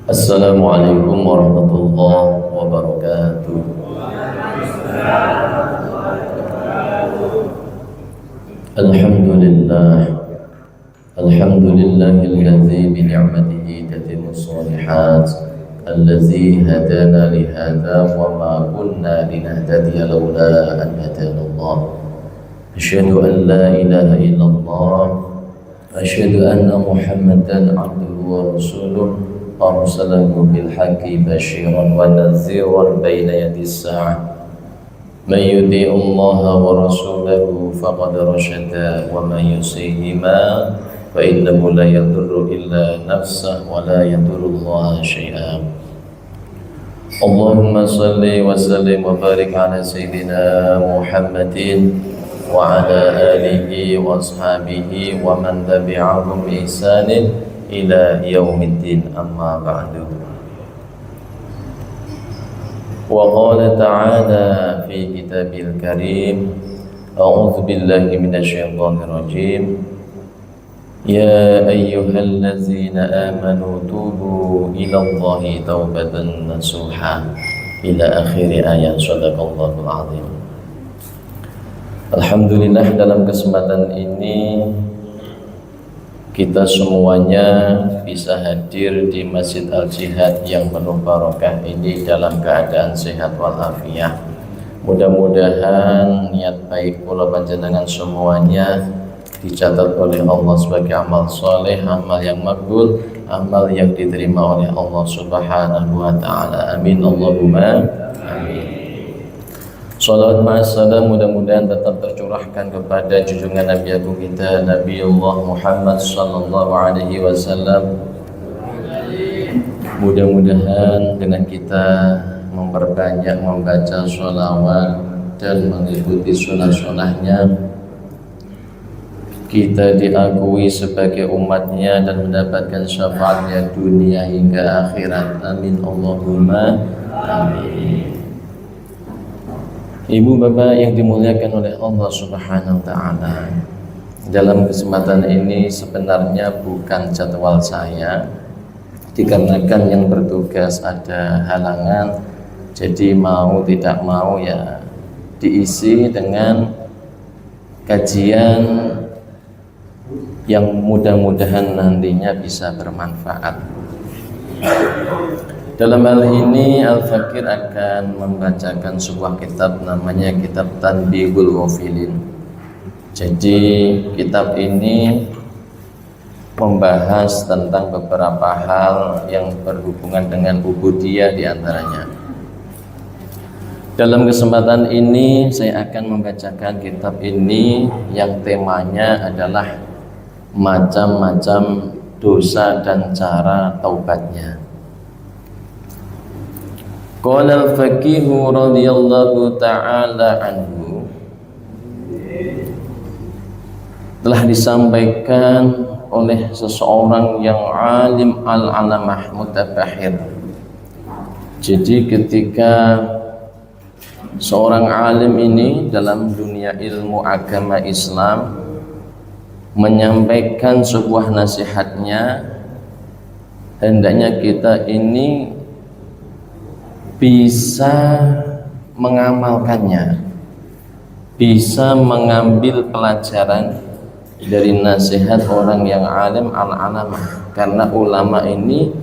Assalamualaikum warahmatullahi wabarakatuh. Alhamdulillahilladzi bi ni'matihi tatimmus shalihat allazi hadana li hadza wa ma kunna linahtadiya laula an hadana Allah. Asyhadu an la ilaha illallah wa asyhadu anna Muhammadan abduhu wa rasuluh arsalahu bil haqqi basyiran wa nadhiran baina yadis sa'ah. Man yuti'i Allah wa rasulahu faqad rasyada wa man yusihima fa innahu la yadurru illa nafsahu wa la yadurru Allah syai'an. Allahumma salli wa sallim wa barik ala sayyidina Muhammadin wa ala alihi wa ashabihi wa man tabi'ahum bi ihsanin ila yaumiddin, amma ba'du. Wa qala ta'ala fi kitabil karim, a'udzu billahi minasyaitonir rajim, ya ayyuhallazina amanu tubu ilallahi taubatan nasuha, ila akhir ayat. Shadaqallahul azim. Alhamdulillah, dalam kesempatan ini kita semuanya bisa hadir di Masjid Al-Jihad yang penuh barokah ini dalam keadaan sehat walafiat. Mudah-mudahan niat baik kula panjenengan semuanya dicatat oleh Allah sebagai amal soleh, amal yang makbul, amal yang diterima oleh Allah Subhanahu wa ta'ala. Amin Allahumma amin. Salawat ma'assalam mudah-mudahan tetap tercurahkan kepada junjungan Nabi Agung kita Nabiullah Muhammad sallallahu alaihi wasallam. Mudah-mudahan dengan kita memperbanyak membaca sholawat dan mengikuti sunnah-sunnahnya, kita diakui sebagai umatnya dan mendapatkan syafaatnya dunia hingga akhirat. Amin Allahumma amin. Ibu bapak yang dimuliakan oleh Allah Subhanahu wa ta'ala, dalam kesempatan ini sebenarnya bukan jadwal saya, dikarenakan yang bertugas ada halangan, jadi mau tidak mau ya diisi dengan kajian yang mudah-mudahan nantinya bisa bermanfaat. Dalam hal ini Al-Fakir akan membacakan sebuah kitab, namanya kitab Tanbihul Ghafilin. Jadi kitab ini membahas tentang beberapa hal yang berhubungan dengan ubudiyah diantaranya. Dalam kesempatan ini saya akan membacakan kitab ini yang temanya adalah macam-macam dosa dan cara taubatnya. Qala al-faqihu radhiyallahu ta'ala anhu, telah disampaikan oleh seseorang yang alim al-alamah mutabahir. Jadi ketika seorang alim ini dalam dunia ilmu agama Islam menyampaikan sebuah nasihatnya, hendaknya kita ini bisa mengamalkannya, bisa mengambil pelajaran dari nasihat orang yang alim al-alamah, karena ulama ini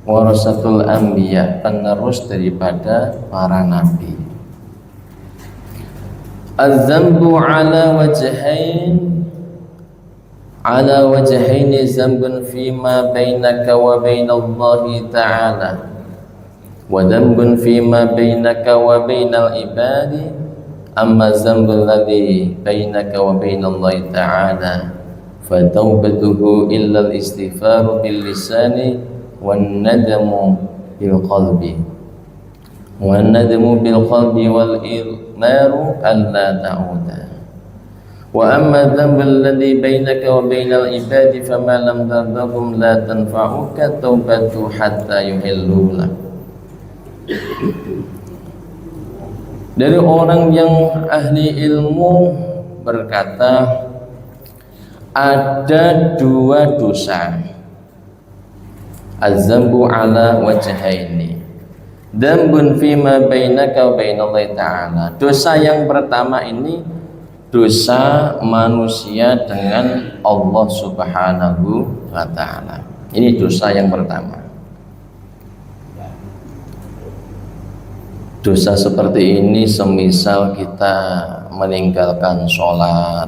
warasatul anbiya, penerus daripada para nabi. Az-zambu ala wajhaini zambun fima bainaka wa bainallahi ta'ala wa dhanbun fima bainaka wa bainal ibadi, amma dzambul ladzi bainaka wa bainallahi ta'ala fa taubatuhu illa al-istighfaru bil lisani wan nadamu bil qalbi wal ilmaru alla ta'uda. Wa amma dzambul ladzi bainaka wa bainal ibadi fama lam tardahum la tanfa'uka taubatu hatta yuhillu lak. Dari orang yang ahli ilmu berkata, ada dua dosa Az-zambu ala wajhaini. Dzambun fima bainaka wa bainallahi ta'ala. Dosa yang pertama ini dosa manusia dengan Allah Subhanahu wa ta'ala. Ini dosa yang pertama. Dosa seperti ini semisal kita meninggalkan sholat,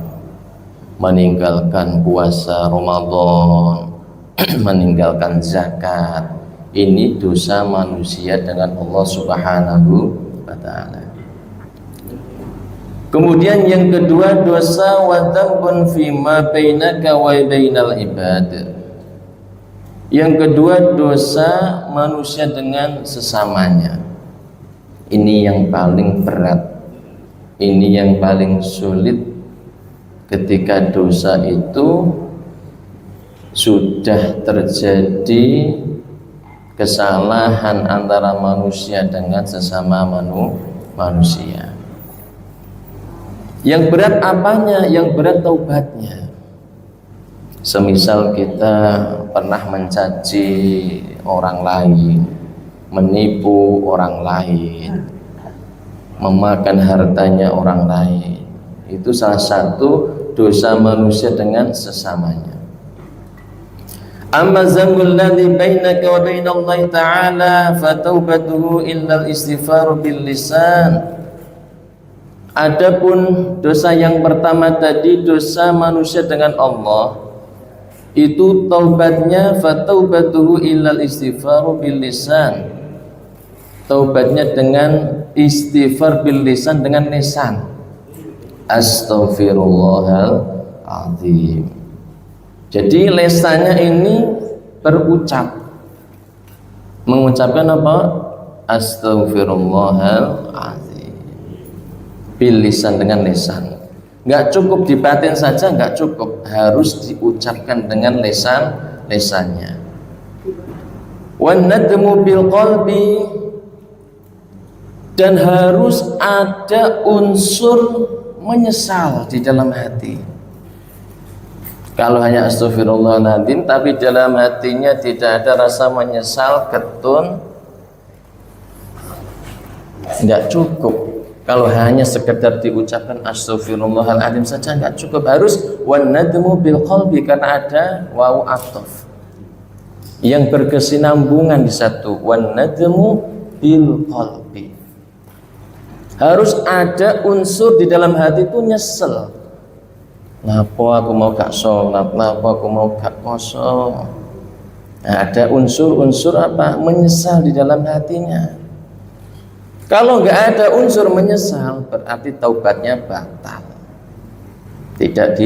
meninggalkan puasa Ramadan, meninggalkan zakat. Ini dosa manusia dengan Allah Subhanahu wa ta'ala. Kemudian yang kedua, dosa wa dzambun fima bainaka wa bainal ibad. Yang kedua, dosa manusia dengan sesamanya. Ini yang paling berat, ini yang paling sulit ketika dosa itu sudah terjadi kesalahan antara manusia dengan sesama manusia. Yang berat apanya? Yang berat taubatnya. Semisal kita pernah mencaci orang lain, menipu orang lain, memakan hartanya orang lain, itu salah satu dosa manusia dengan sesamanya. Amma dzambul ladzi bainaka wa bainallahi ta'ala fataubatuhu illa al-istighfaru bil lisan. Adapun dosa yang pertama tadi, dosa manusia dengan Allah, itu taubatnya fataubatuhu illa al-istighfaru bil lisan. Taubatnya dengan istighfar bil lisan, dengan lisan. Astaghfirullahaladzim. Jadi lisannya ini berucap, mengucapkan apa? Astaghfirullahaladzim. Bil lisan, dengan lisan. Nggak cukup di batin saja, nggak cukup, harus diucapkan dengan lisannya. Wan nadmu bil qalbi, dan harus ada unsur menyesal di dalam hati. Kalau hanya astagfirullahaladzim tapi dalam hatinya tidak ada rasa menyesal, ketun, nggak cukup. Kalau hanya sekedar diucapkan astagfirullahaladzim saja nggak cukup, harus wan nadmu bil qalbi, karena ada wawu ataf yang berkesinambungan di satu, wan nadmu bil qalbi. Harus ada unsur di dalam hati itu nyesel. Napa aku mau gak sholat, napa aku mau gak poso. Nah, ada unsur-unsur apa? Menyesal di dalam hatinya. Kalau nggak ada unsur menyesal, berarti taubatnya batal, tidak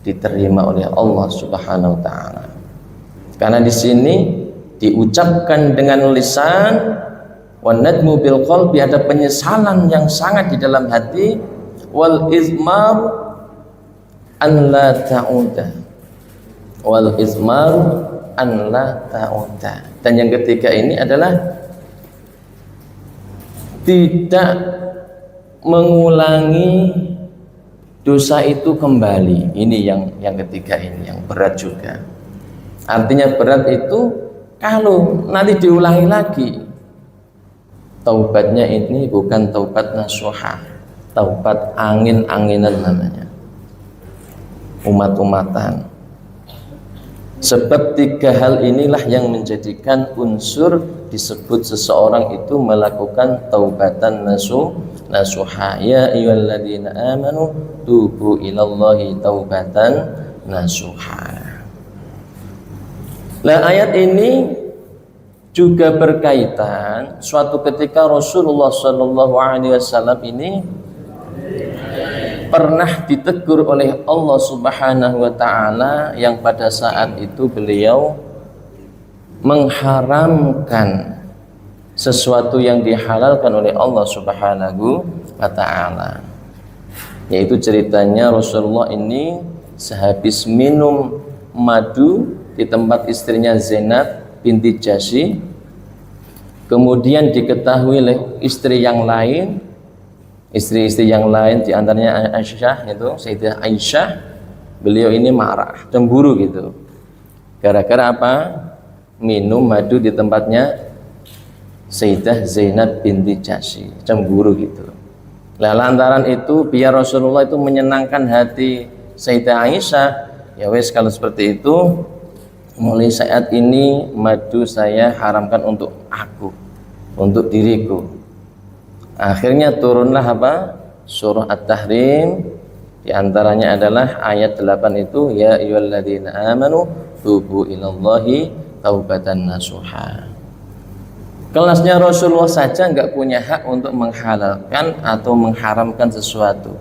diterima oleh Allah Subhanahu wa ta'ala. Karena di sini diucapkan dengan lisan, wan nadmu bil qalbi, ada penyesalan yang sangat di dalam hati, wal izmar an la ta'uda, wal izmar an la ta'uda. Dan yang ketiga ini adalah tidak mengulangi dosa itu kembali. Ini yang ketiga, ini yang berat juga. Artinya berat itu kalau nanti diulangi lagi. Taubatnya ini bukan taubat nasuha, taubat angin-anginan namanya, umat-umatan. Sebab tiga hal inilah yang menjadikan unsur disebut seseorang itu melakukan taubatan nasuha. Ya ayyuhalladzina amanu tubu ilallahi taubatan nasuha. Nah, ayat ini juga berkaitan suatu ketika Rasulullah SAW ini pernah ditegur oleh Allah Subhanahu wa ta'ala, yang pada saat itu beliau mengharamkan sesuatu yang dihalalkan oleh Allah Subhanahu wa ta'ala. Yaitu ceritanya Rasulullah ini sehabis minum madu di tempat istrinya Zainab binti Jahsy, kemudian diketahui oleh istri yang lain, istri-istri yang lain diantaranya Aisyah, itu Sayyidah Aisyah, beliau ini marah, cemburu gitu. Gara-gara apa? minum madu di tempatnya Sayyidah Zainab binti Jahsy, cemburu gitu. Nah, lantaran itu biar Rasulullah itu menyenangkan hati Sayyidah Aisyah, ya wes kalau seperti itu mulai saat ini madu saya haramkan untuk aku, untuk diriku. Akhirnya turunlah apa? Surah At-Tahrim. Di antaranya adalah ayat 8 itu, ya ayyuhalladzina amanu tubu ilallahi taubatan nasuha. Kelasnya Rasulullah saja nggak punya hak untuk menghalalkan atau mengharamkan sesuatu,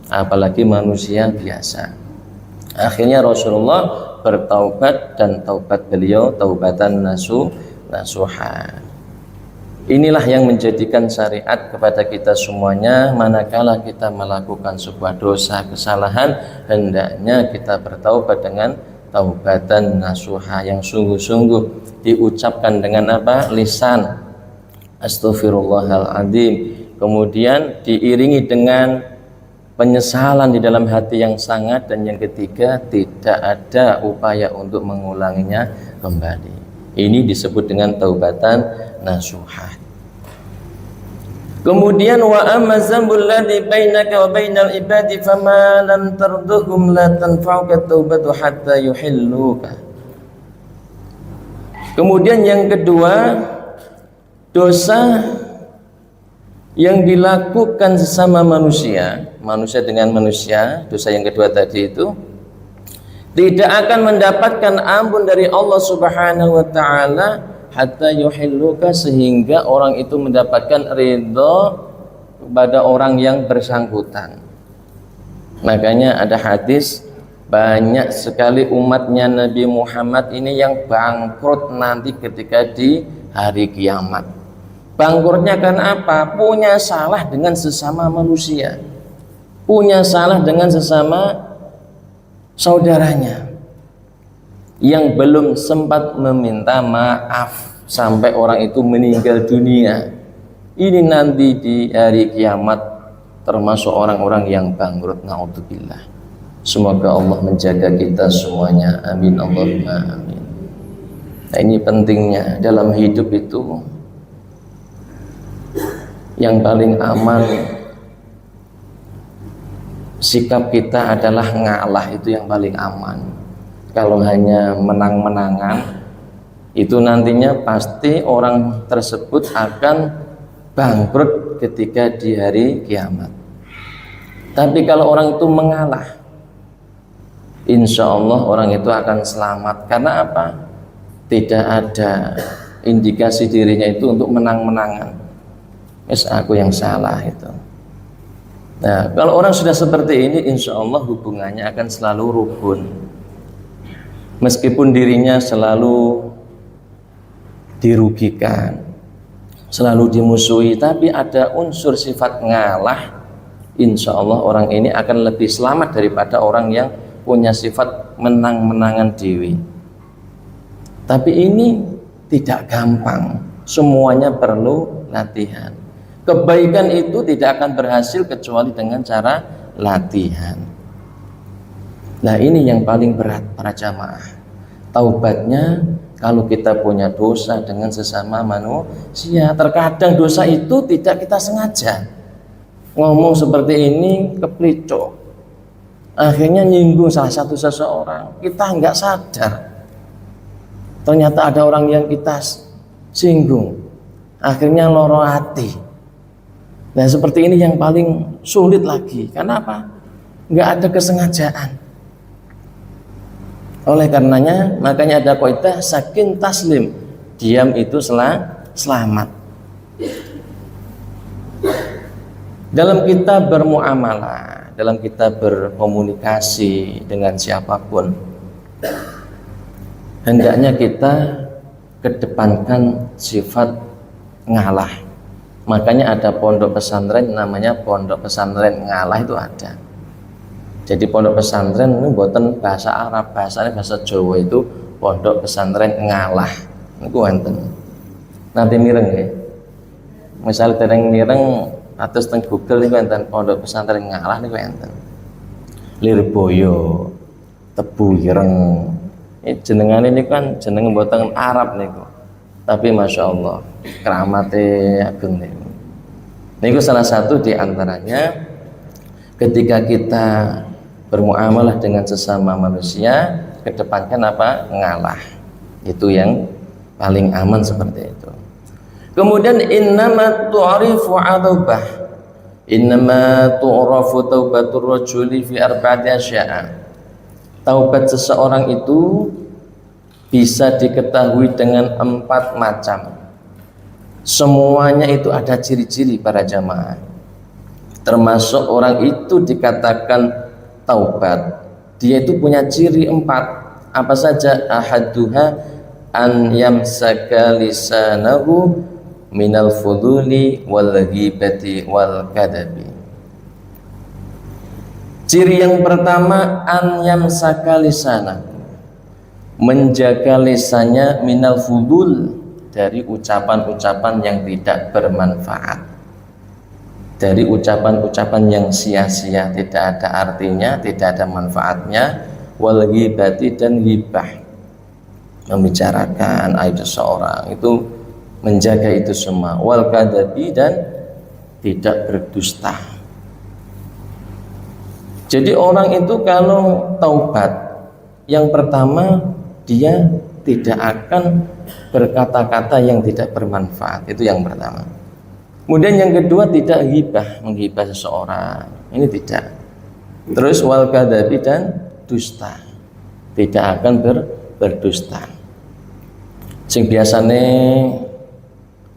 apalagi manusia biasa. Akhirnya Rasulullah bertaubat dan taubat beliau taubatan nasuha. Inilah yang menjadikan syariat kepada kita semuanya, manakala kita melakukan sebuah dosa, kesalahan, hendaknya kita bertaubat dengan taubatan nasuha yang sungguh-sungguh, diucapkan dengan apa? Lisan, astaghfirullahaladzim, kemudian diiringi dengan penyesalan di dalam hati yang sangat, dan yang ketiga tidak ada upaya untuk mengulanginya kembali. Ini disebut dengan taubatan nasuha. Kemudian wa amma dzambul ladzi bainaka wa bainal ibadi fama lam tarduhum la tanfa'uka taubatu hatta yuhilluka. Kemudian yang kedua, dosa yang dilakukan sesama manusia, manusia dengan manusia, dosa yang kedua tadi itu tidak akan mendapatkan ampun dari Allah Subhanahu wa taala hatta yuhilluka, sehingga orang itu mendapatkan ridho kepada orang yang bersangkutan. Makanya ada hadis, banyak sekali umatnya Nabi Muhammad ini yang bangkrut nanti ketika di hari kiamat. Bangkrutnya kan apa? Punya salah dengan sesama manusia, punya salah dengan sesama saudaranya yang belum sempat meminta maaf sampai orang itu meninggal dunia. Ini nanti di hari kiamat termasuk orang-orang yang bangkrut, naudzubillah. Semoga Allah menjaga kita semuanya, amin Allahumma amin. Nah, ini pentingnya dalam hidup itu yang paling aman sikap kita adalah ngalah, itu yang paling aman. Kalau hanya menang-menangan, itu nantinya pasti orang tersebut akan bangkrut ketika di hari kiamat. Tapi kalau orang itu mengalah, insya Allah orang itu akan selamat. Karena apa? Tidak ada indikasi dirinya itu untuk menang-menangan. Aku yang salah itu. Nah, kalau orang sudah seperti ini, insya Allah hubungannya akan selalu rukun. Meskipun dirinya selalu dirugikan, selalu dimusuhi, tapi ada unsur sifat ngalah, insya Allah orang ini akan lebih selamat daripada orang yang punya sifat menang-menangan diri. Tapi ini tidak gampang, semuanya perlu latihan. Kebaikan itu tidak akan berhasil kecuali dengan cara latihan. Nah, ini yang paling berat para jamaah. Taubatnya kalau kita punya dosa dengan sesama manusia. Terkadang dosa itu tidak kita sengaja. Ngomong seperti ini kepelicok, akhirnya nyinggung salah satu seseorang. Kita nggak sadar, ternyata ada orang yang kita singgung, akhirnya loro hati. Nah, seperti ini yang paling sulit lagi. Karena apa? Nggak ada kesengajaan. Oleh karenanya, makanya ada kaidah sakin taslim, diam itu selamat. Dalam kita bermuamalah, dalam kita berkomunikasi dengan siapapun, hendaknya kita kedepankan sifat ngalah. Makanya ada pondok pesantren namanya pondok pesantren ngalah, itu ada. Jadi pondok pesantren ini buatan bahasa Arab, bahasanya bahasa Jawa, itu pondok pesantren ngalah. Niku wonten. Nanti mireng ya. Misal tereng mireng atus teng Google niku wonten pondok pesantren ngalah niku wonten. Lirboyo, Tebu Ireng, jenengan ini kan jeneng mboten Arab niku. Tapi Masya Allah keramatnya ageng niku. Niku salah satu di antaranya ketika kita bermuamalah dengan sesama manusia, kedepankan apa? Ngalah. Itu yang paling aman seperti itu. Kemudian innama tu'rifu adabah, innama tu'rafu taubatur rajuli fi arba'ati asya'a. Taubat seseorang itu bisa diketahui dengan 4 macam. Semuanya itu ada ciri-ciri para jamaah. Termasuk orang itu dikatakan taubat, dia itu punya ciri 4. Apa saja? Ahaduha an yamsaka lisanahu minal fuduli wal ghibati wal kadabi. Ciri yang pertama, an yamsaka lisanahu, menjaga lisannya minal fudul, dari ucapan-ucapan yang tidak bermanfaat, dari ucapan-ucapan yang sia-sia, tidak ada artinya, tidak ada manfaatnya. Wal ghibati, dan ghibah, membicarakan aib seseorang, itu menjaga itu semua. Wal kadabi, dan tidak berdusta. Jadi orang itu kalau taubat, yang pertama dia tidak akan berkata-kata yang tidak bermanfaat, itu yang pertama. Kemudian yang kedua, tidak ghibah, menghibah seseorang, ini tidak. Terus wal kadabi, dan dusta, tidak akan berdusta. Sing biasane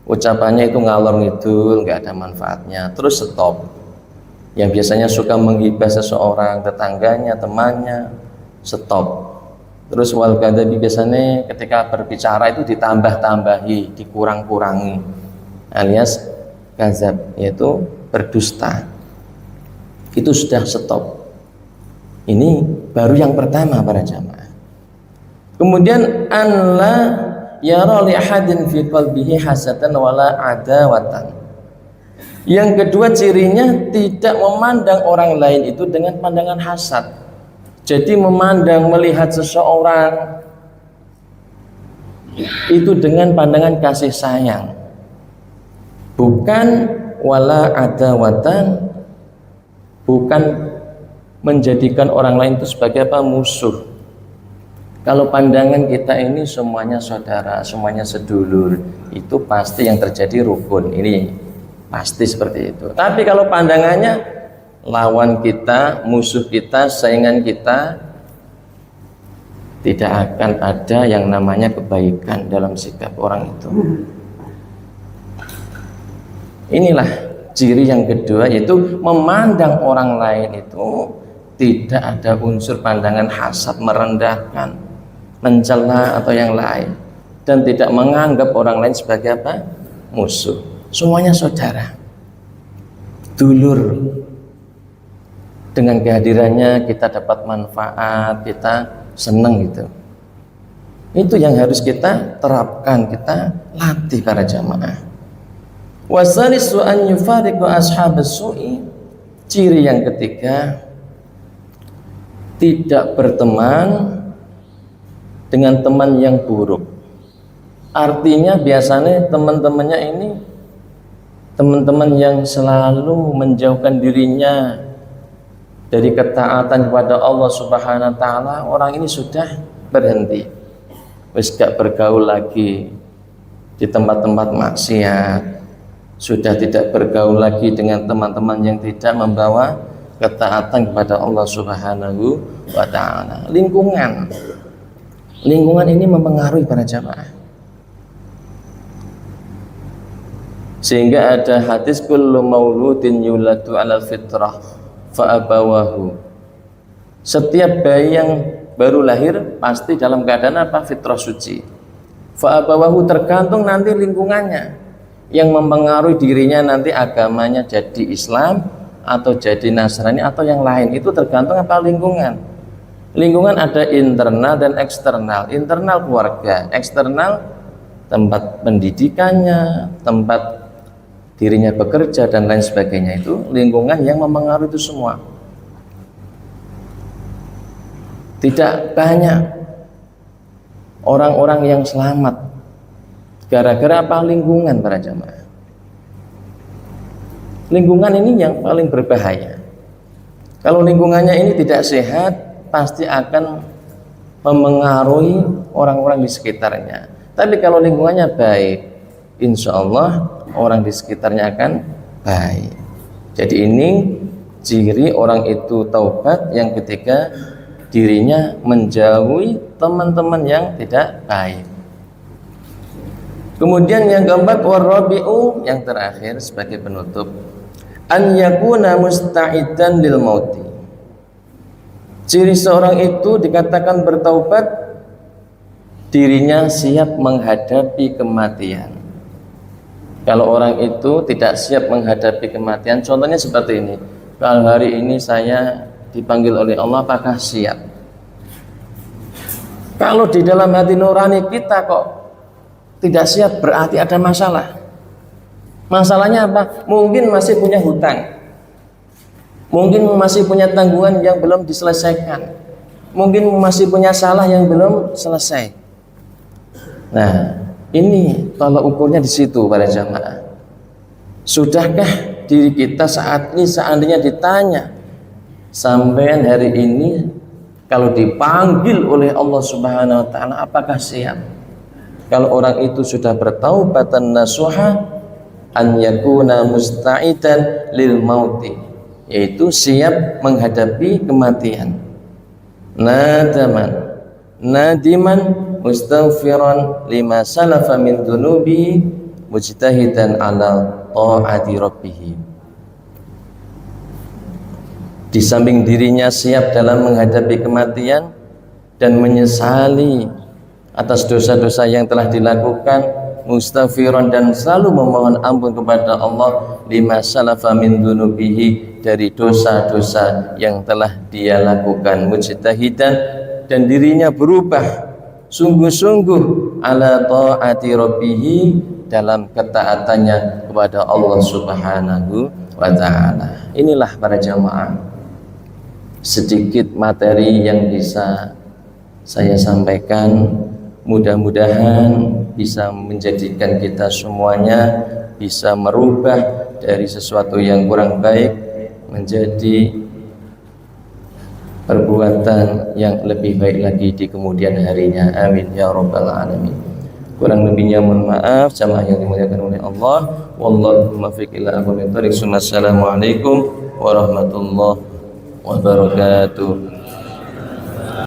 ucapannya itu ngalor ngidul, nggak ada manfaatnya, terus stop. Yang biasanya suka menghibah seseorang, tetangganya, temannya, stop. Terus wal kadabi, biasanya ketika berbicara itu ditambah-tambahi, dikurang-kurangi, alias kazab, yaitu berdusta. Itu sudah stop. Ini baru yang pertama para jamaah. Kemudian anla yara li ahadin fi qalbihi hasatan wala adawatan. Yang kedua cirinya, tidak memandang orang lain itu dengan pandangan hasad. Jadi memandang, melihat seseorang itu dengan pandangan kasih sayang, bukan wala adawatan, bukan menjadikan orang lain itu sebagai apa? Musuh. Kalau pandangan kita ini semuanya saudara, semuanya sedulur, itu pasti yang terjadi rukun, ini pasti seperti itu. Tapi kalau pandangannya lawan kita, musuh kita, saingan kita, tidak akan ada yang namanya kebaikan dalam sikap orang itu. Inilah ciri yang kedua, yaitu memandang orang lain itu tidak ada unsur pandangan hasad, merendahkan, mencela atau yang lain, dan tidak menganggap orang lain sebagai apa? Musuh. Semuanya saudara, dulur. Dengan kehadirannya kita dapat manfaat, kita senang gitu. Itu yang harus kita terapkan, kita latih para jamaah. Wasalisu an yufariqu ashabas su'i. Ciri yang ketiga, tidak berteman dengan teman yang buruk. Artinya biasanya teman-temannya ini teman-teman yang selalu menjauhkan dirinya dari ketaatan kepada Allah Subhanahu wa taala. Orang ini sudah berhenti, wis gak bergaul lagi di tempat-tempat maksiat, sudah tidak bergaul lagi dengan teman-teman yang tidak membawa ketaatan kepada Allah Subhanahu wa taala. Lingkungan ini mempengaruhi para jamaah. Sehingga ada hadis kullu mauludin yuladu 'alal fitrah fa abawahu. Setiap bayi yang baru lahir pasti dalam keadaan apa? Fitrah suci. Fa abawahu, tergantung nanti lingkungannya yang mempengaruhi dirinya, nanti agamanya jadi Islam atau jadi Nasrani atau yang lain. Itu tergantung apa? Lingkungan. Lingkungan ada internal dan eksternal. Internal keluarga, eksternal tempat pendidikannya, tempat dirinya bekerja dan lain sebagainya. Itu lingkungan yang mempengaruhi itu semua. Tidak banyak orang-orang yang selamat. Gara-gara apa? Lingkungan para jamaah. Lingkungan ini yang paling berbahaya. Kalau lingkungannya ini tidak sehat, pasti akan memengaruhi orang-orang di sekitarnya. Tapi kalau lingkungannya baik, insya Allah orang di sekitarnya akan baik. Jadi ini ciri orang itu taubat yang ketika dirinya menjauhi teman-teman yang tidak baik. Kemudian yang keempat, warabi'u, yang terakhir sebagai penutup, an yakuna musta'idan lil mauti. Ciri seorang itu dikatakan bertaubat, dirinya siap menghadapi kematian. Kalau orang itu tidak siap menghadapi kematian, contohnya seperti ini. Kalau hari ini saya dipanggil oleh Allah, apakah siap? Kalau di dalam hati nurani kita kok tidak siap, berarti ada masalah. Masalahnya apa? Mungkin masih punya hutang, mungkin masih punya tanggungan yang belum diselesaikan, mungkin masih punya salah yang belum selesai. Nah, ini tolak ukurnya di situ para jamaah. Sudahkah diri kita saat ini seandainya ditanya, sampean hari ini kalau dipanggil oleh Allah Subhanahu wa taala apakah siap? Kalau orang itu sudah bertaubatan nasuha, an yakuna musta'idan lil mauti, yaitu siap menghadapi kematian. Nadiman mustaghfiran lima salafa min dunubi mujtahidan ala ta'ati rabbih. Di samping dirinya siap dalam menghadapi kematian dan menyesali atas dosa-dosa yang telah dilakukan, mustaghfiran, dan selalu memohon ampun kepada Allah lima salafa min dunubihi, dari dosa-dosa yang telah dia lakukan, mujtahidan, dan dirinya berubah sungguh-sungguh ala ta'ati rabbihi, dalam ketaatannya kepada Allah Subhanahu wa ta'ala. Inilah para jamaah sedikit materi yang bisa saya sampaikan. Mudah-mudahan bisa menjadikan kita semuanya bisa merubah dari sesuatu yang kurang baik menjadi perbuatan yang lebih baik lagi di kemudian harinya. Amin ya rabbal alamin. Kurang lebihnya mohon maaf. Jamaah yang dimuliakan oleh Allah, wallahu muwaffiq ila aqwamit thoriq. Assalamualaikum warahmatullahi wabarakatuh.